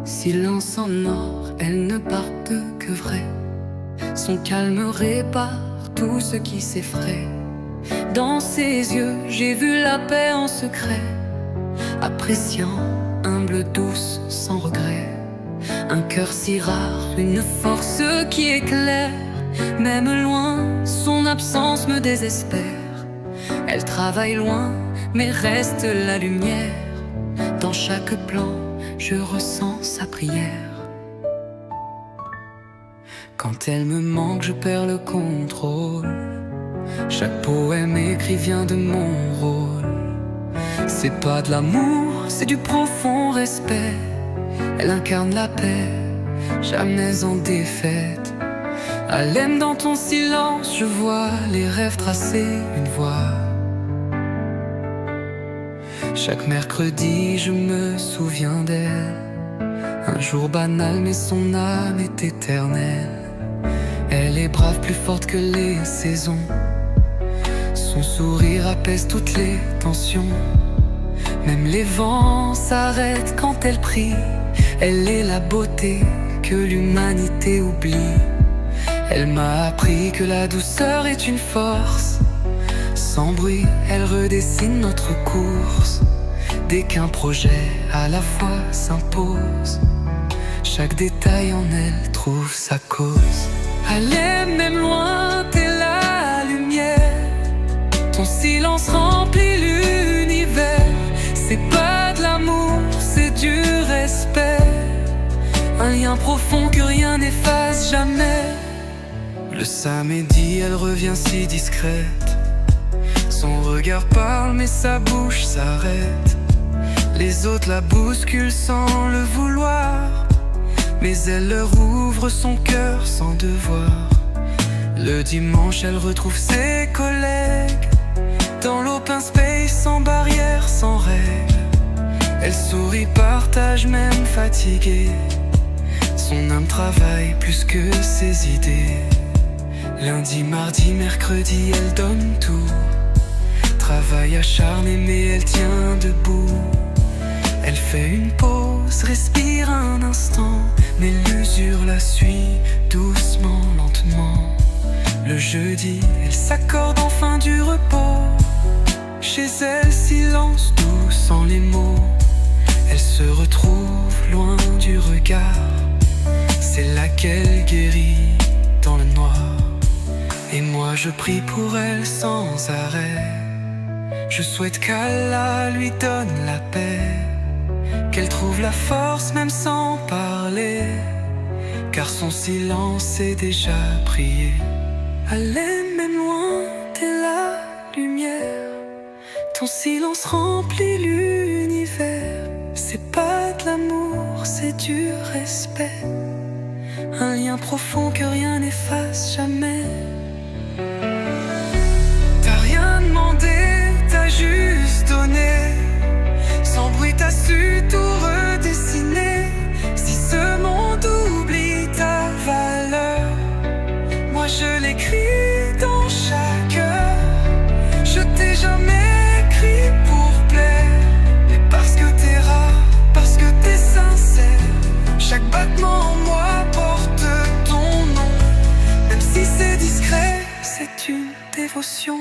Silence en or, elle ne parle que vrai. Son calme répare tout ce qui s'effraie. Dans ses yeux, j'ai vu la paix en secret, appréciant, humble, douce, sans regret. Un cœur si rare, une force qui éclaire. Même loin, son absence me désespère. Elle travaille loin, mais reste la lumière. Dans chaque plan, je ressens sa prière. Quand elle me manque, je perds le contrôle. Chaque poème écrit vient de mon rôle. C'est pas de l'amour, c'est du profond respect. Elle incarne la paix, jamais en défaite. Haleine, dans ton silence, je vois les rêves tracer une voie. Chaque mercredi, je me souviens d'elle. Un jour banal, mais son âme est éternelle. Elle est brave, plus forte que les saisons. Son sourire apaise toutes les tensions. Même les vents s'arrêtent quand elle prie. Elle est la beauté que l'humanité oublie. Elle m'a appris que la douceur est une force. Sans bruit, elle redessine notre course. Dès qu'un projet à la fois s'impose, chaque détail en elle trouve sa cause. Allez, même loin, t'es la lumière. Ton silence remplit l'univers. C'est pas de l'amour, c'est du respect. Un lien profond que rien n'efface jamais. Le samedi, elle revient si discrète. Son regard parle, mais sa bouche s'arrête. Les autres la bousculent sans le vouloir, mais elle leur ouvre son cœur sans devoir. Le dimanche, elle retrouve ses collègues dans l'open space, sans barrière, sans règles. Elle sourit, partage, même fatiguée. Son âme travaille plus que ses idées. Lundi, mardi, mercredi, elle donne tout. Travail acharné, mais elle tient debout. Elle fait une pause, respire un instant, mais l'usure la suit doucement, lentement. Le jeudi, elle s'accorde enfin du repos. Chez elle, silence doux sans les mots. Elle se retrouve loin du regard. C'est là qu'elle guérit dans le noir. Et moi je prie pour elle sans arrêt. Je souhaite qu'Allah lui donne la paix, qu'elle trouve la force même sans parler, car son silence est déjà prié. Allez, même loin, t'es la lumière. Ton silence remplit l'univers. C'est pas de l'amour, c'est du respect. Un lien profond que rien n'efface jamais. T'as rien demandé, t'as juste donné. Sans bruit, t'as su tout redessiner. Si ce monde oublie ta valeur, moi je l'écris dans chaque heure. Je t'ai jamais écrit pour plaire, mais parce que t'es rare, parce que t'es sincère. Chaque battement en moi porte ton nom. Même si c'est discret, c'est une dévotion.